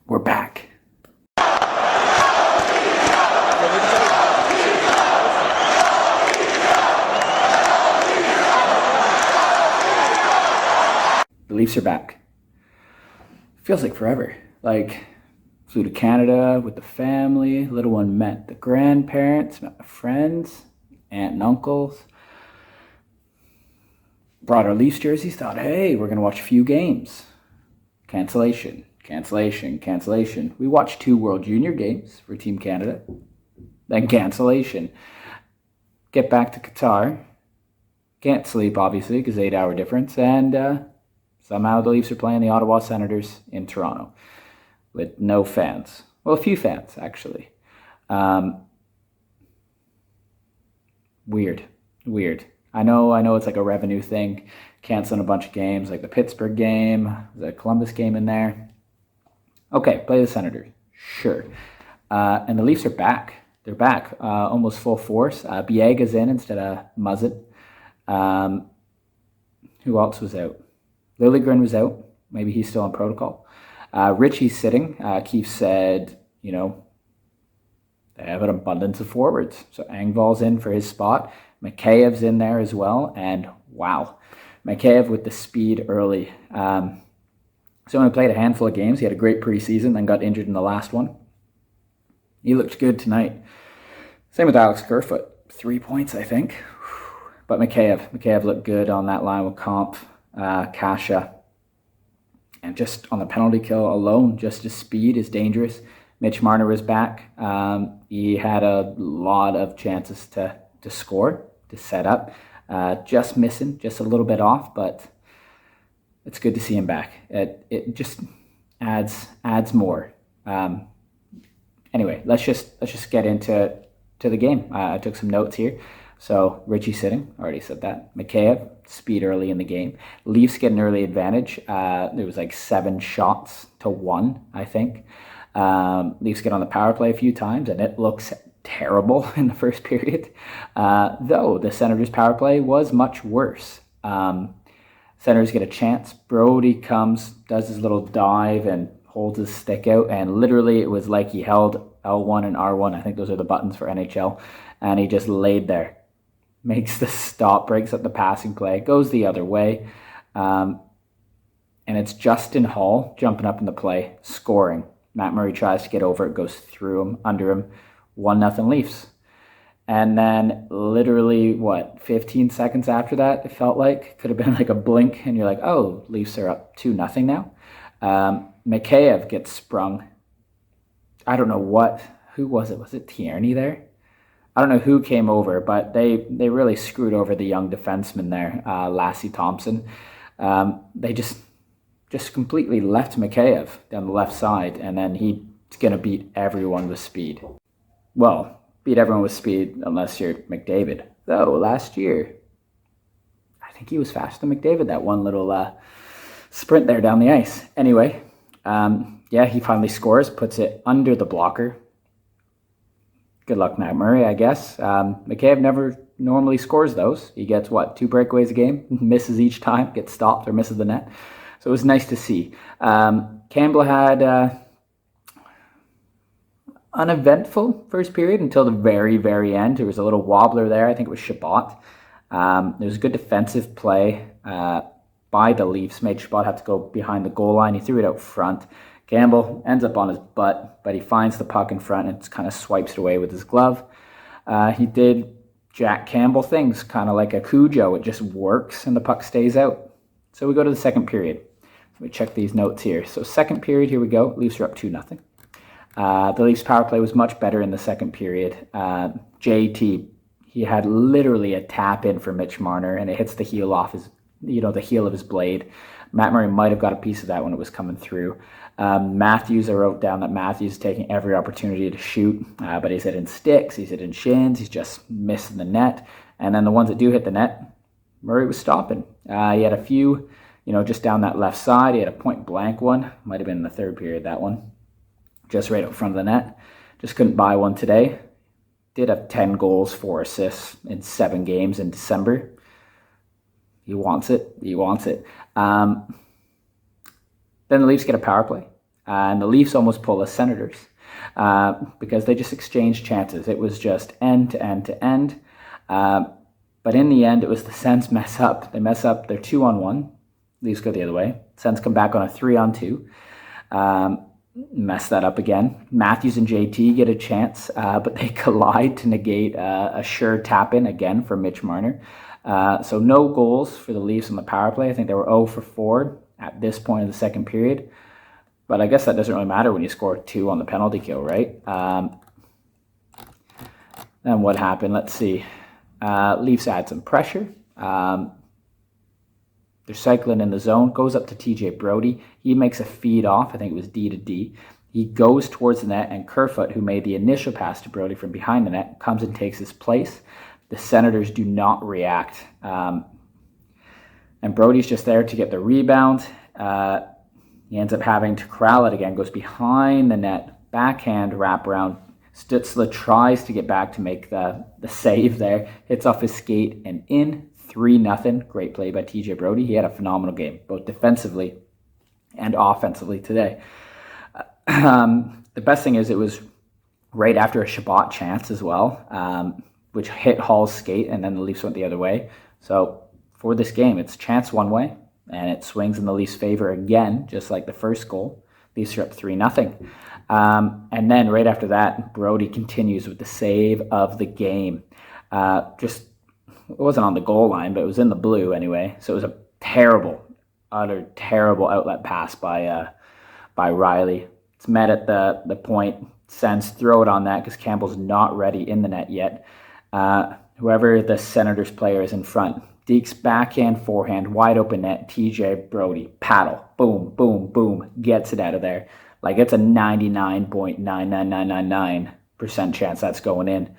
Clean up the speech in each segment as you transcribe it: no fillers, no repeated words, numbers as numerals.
We're back. The Leafs are back. Feels like forever. Like, flew to Canada with the family. Little one met the grandparents, met my friends, aunt and uncles. Brought our Leafs jerseys. Thought, hey, we're going to watch a few games. Cancellation. We watched 2 World Junior games for Team Canada. Then cancellation. Get back to Qatar. Can't sleep, obviously, because 8-hour difference. And somehow the Leafs are playing the Ottawa Senators in Toronto with no fans. Well, a few fans, actually. Weird. I know it's like a revenue thing, canceling a bunch of games, like the Pittsburgh game, the Columbus game in there. Okay, play the Senators, sure. And the Leafs are back. They're back, almost full force. Biaga's in instead of Muzzet. Who else was out? Liljegren was out. Maybe he's still on protocol. Richie's sitting. Keefe said, they have an abundance of forwards. So Engvall's in for his spot. Mikheyev's in there as well. And wow, Mikheyev with the speed early. So only played a handful of games. He had a great preseason, then got injured in the last one. He looked good tonight. Same with Alex Kerfoot. 3 points, I think. But Mikheyev looked good on that line with Kampf, Kasha. And just on the penalty kill alone, just his speed is dangerous. Mitch Marner was back. He had a lot of chances to score, to set up. Just missing, just a little bit off, but it's good to see him back. It just adds more. Anyway, let's just get into the game. I took some notes here. So Richie sitting, already said that. Mikheyev, speed early in the game. Leafs get an early advantage. There was like 7 shots to 1, I think. Leafs get on the power play a few times, and it looks terrible in the first period. Though the Senators' power play was much worse. Senators get a chance. Brody comes, does his little dive, and holds his stick out. And literally, it was like he held L1 and R1. I think those are the buttons for NHL. And he just laid there. Makes the stop, breaks up the passing play, goes the other way. And it's Justin Hall jumping up in the play, scoring. Matt Murray tries to get over it, goes through him, under him. 1-0 Leafs. And then literally, 15 seconds after that, it felt like. Could have been like a blink, and you're like, oh, Leafs are up 2-0 now. Mikheyev gets sprung. I don't know who was it? Was it Tierney there? I don't know who came over, but they really screwed over the young defenseman there, Lassie Thompson. They just completely left Mikheyev down the left side, and then he's going to beat everyone with speed. Well, beat everyone with speed unless you're McDavid. Though, last year, I think he was faster than McDavid, that one little sprint there down the ice. Anyway, he finally scores, puts it under the blocker. Good luck, Matt Murray, I guess. Mikheyev never normally scores those. He gets, 2 breakaways a game, misses each time, gets stopped or misses the net. So it was nice to see. Campbell had uneventful first period until the very, very end. There was a little wobbler there. I think it was Shabbat. There was good defensive play by the Leafs. Made Shabbat have to go behind the goal line. He threw it out front. Campbell ends up on his butt, but he finds the puck in front and kind of swipes it away with his glove. He did Jack Campbell things, kind of like a Cujo. It just works and the puck stays out. So we go to the second period. Let me check these notes here. So second period, here we go. Leafs are up 2-0. The Leafs power play was much better in the second period. JT, he had literally a tap in for Mitch Marner, and it hits the heel off his, the heel of his blade. Matt Murray might have got a piece of that when it was coming through. Matthews, I wrote down that Matthews is taking every opportunity to shoot, but he's hitting sticks, he's hitting shins, he's just missing the net. And then the ones that do hit the net, Murray was stopping. He had a few, just down that left side. He had a point blank one, might have been in the third period, that one, just right up front of the net. Just couldn't buy one today. Did have 10 goals, 4 assists in 7 games in December. He wants it. Then the Leafs get a power play. and the Leafs almost pull the Senators because they just exchanged chances. It was just end to end to end. But in the end, it was the Sens mess up. They mess up. They're 2-on-1. Leafs go the other way. Sens come back on a 3-on-2. Mess that up again. Matthews and JT get a chance, but they collide to negate a sure tap-in again for Mitch Marner. So no goals for the Leafs on the power play. I think they were 0 for 4 at this point in the second period. But I guess that doesn't really matter when you score 2 on the penalty kill, right? Then what happened? Let's see. Leafs add some pressure. They're cycling in the zone. Goes up to TJ Brody. He makes a feed off. I think it was D to D. He goes towards the net, and Kerfoot, who made the initial pass to Brody from behind the net, comes and takes his place. The Senators do not react. And Brody's just there to get the rebound. He ends up having to corral it again. Goes behind the net. Backhand wraparound. Stützle tries to get back to make the save there. Hits off his skate and in. 3-0. Great play by TJ Brody. He had a phenomenal game, both defensively and offensively today. The best thing is it was right after a Shabbat chance as well, which hit Hall's skate, and then the Leafs went the other way. So for this game, it's chance one way, and it swings in the Leafs' favor again, just like the first goal. Leafs are up 3-0. And then right after that, Brody continues with the save of the game. It wasn't on the goal line, but it was in the blue anyway. So it was a utter terrible outlet pass by Riley. It's met at the point. Sens throw it on that because Campbell's not ready in the net yet. Whoever the Senators player is in front. Deke's backhand, forehand, wide open net. TJ Brody, paddle, boom, boom, boom, gets it out of there. Like it's a 99.99999% chance that's going in.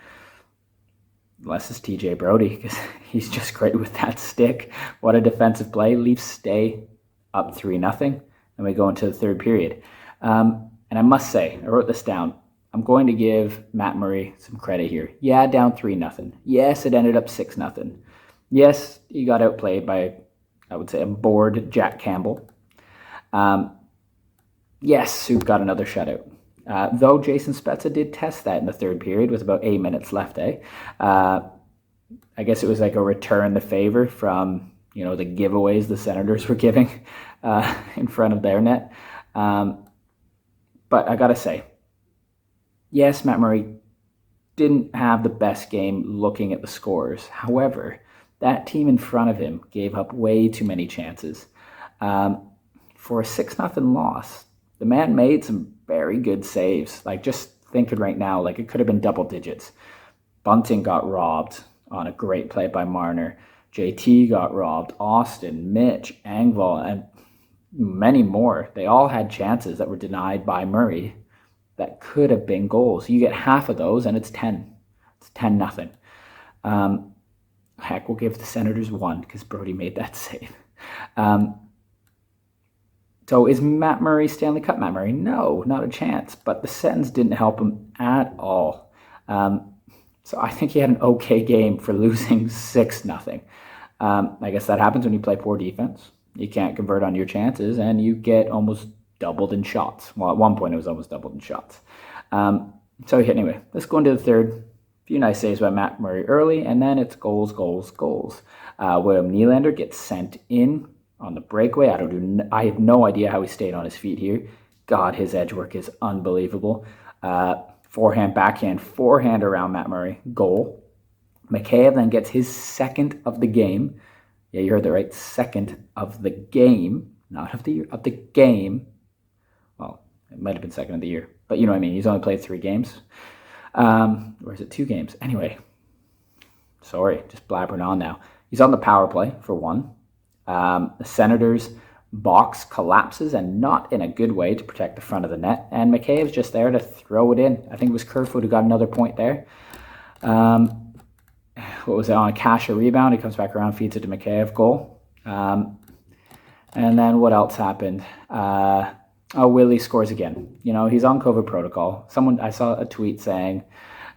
Unless it's TJ Brody, because he's just great with that stick. What a defensive play. Leafs stay up 3-0, and we go into the third period. And I must say, I wrote this down. I'm going to give Matt Murray some credit here. Yeah, down 3-0. Yes, it ended up 6-0. Yes, he got outplayed by, I would say, a bored Jack Campbell. Yes, Soup got another shutout. Though Jason Spezza did test that in the third period with about 8 minutes left, I guess it was like a return the favor from, the giveaways the Senators were giving in front of their net. But I got to say, yes, Matt Murray didn't have the best game looking at the scores. However, that team in front of him gave up way too many chances. For a 6-0 loss, the man made some very good saves. Like, just thinking right now, like, it could have been double digits. Bunting got robbed on a great play by Marner. JT got robbed. Austin, Mitch, Engvall, and many more. They all had chances that were denied by Murray that could have been goals. You get half of those, and it's 10. It's 10-0. Heck, we'll give the Senators 1 because Brody made that save. So is Matt Murray Stanley Cup Matt Murray? No, not a chance. But the Sens didn't help him at all. So I think he had an okay game for losing 6-0. I guess that happens when you play poor defense. You can't convert on your chances, and you get almost doubled in shots. Well, at one point it was almost doubled in shots. So anyway, let's go into the third. A few nice saves by Matt Murray early, and then it's goals, goals, goals. William Nylander gets sent in on the breakaway. I have no idea how he stayed on his feet here. God, his edge work is unbelievable. Forehand, backhand, forehand around Matt Murray. Goal. Mikheyev then gets his second of the game. Yeah, you heard that right. Second of the game. Not of the year, of the game. Well, it might have been second of the year. But you know what I mean. He's only played 3 games. Or is it 2 games? Anyway. Sorry, just blabbering on now. He's on the power play for 1. The Senators' box collapses, and not in a good way, to protect the front of the net. And Mikheyev's just there to throw it in. I think it was Kerfoot who got another point there. What was it, on a Kasha rebound? He comes back around, feeds it to Mikheyev, goal. And then what else happened? Willie scores again. He's on COVID protocol. I saw a tweet saying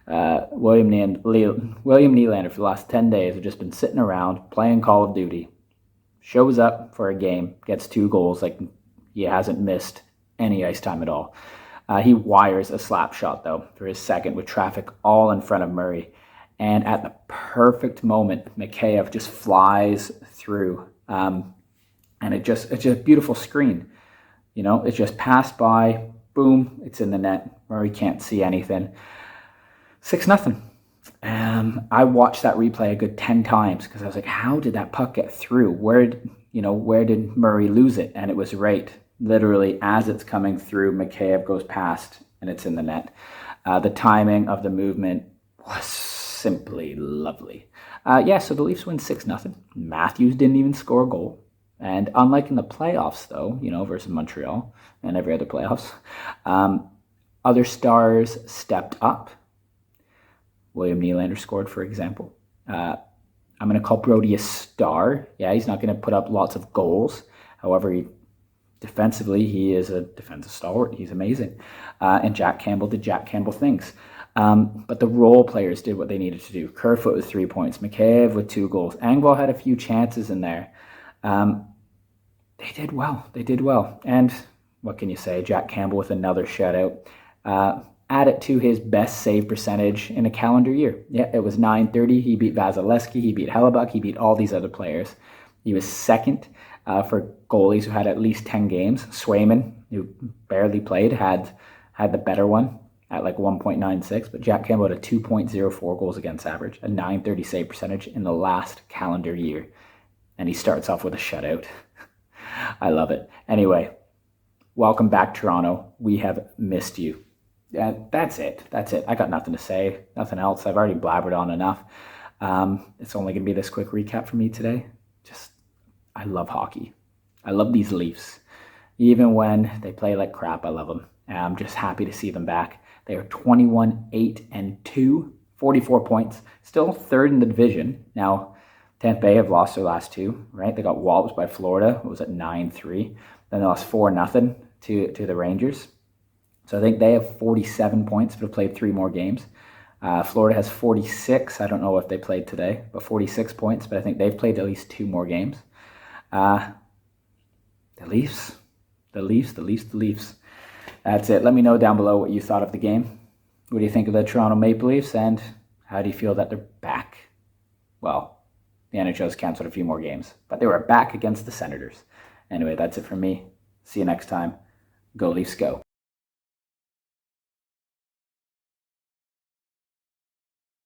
William Nylander for the last 10 days have just been sitting around playing Call of Duty. Shows up for a game, gets 2 goals, like he hasn't missed any ice time at all. He wires a slap shot, though, for his second with traffic all in front of Murray. And at the perfect moment, Mikheyev just flies through. And it's just a beautiful screen. It just passed by, boom, it's in the net. Murray can't see anything. 6-0. I watched that replay a good 10 times because I was like, how did that puck get through? Where did Murray lose it? And it was right, literally, as it's coming through, Mikheyev goes past and it's in the net. The timing of the movement was simply lovely. So the Leafs win 6-0. Matthews didn't even score a goal. And unlike in the playoffs, though, versus Montreal and every other playoffs, other stars stepped up. William Nylander scored, for example. I'm going to call Brody a star. Yeah, he's not going to put up lots of goals. However, defensively, he is a defensive stalwart. He's amazing. And Jack Campbell did Jack Campbell things. But the role players did what they needed to do. Kerfoot with 3 points. Mikheyev with 2 goals. Engvall had a few chances in there. They did well. And what can you say? Jack Campbell with another shutout. Add it to his best save percentage in a calendar year. Yeah, it was .930. He beat Vasilevsky. He beat Hellebuck. He beat all these other players. He was second for goalies who had at least 10 games. Swayman, who barely played, had the better one at like 1.96. But Jack Campbell had a 2.04 goals against average, a .930 save percentage in the last calendar year. And he starts off with a shutout. I love it. Anyway, welcome back, Toronto. We have missed you. That's it. I got nothing to say. Nothing else. I've already blabbered on enough. It's only going to be this quick recap for me today. I love hockey. I love these Leafs. Even when they play like crap, I love them. And I'm just happy to see them back. They are 21-8-2, 44 points. Still third in the division. Now, Tampa Bay have lost their last 2, right? They got walloped by Florida. It was at 9-3. Then they lost 4-0 to the Rangers. So I think they have 47 points, but have played 3 more games. Florida has 46. I don't know if they played today, but 46 points. But I think they've played at least 2 more games. The Leafs. That's it. Let me know down below what you thought of the game. What do you think of the Toronto Maple Leafs? And how do you feel that they're back? Well, the NHL's canceled a few more games, but they were back against the Senators. Anyway, that's it from me. See you next time. Go Leafs, go.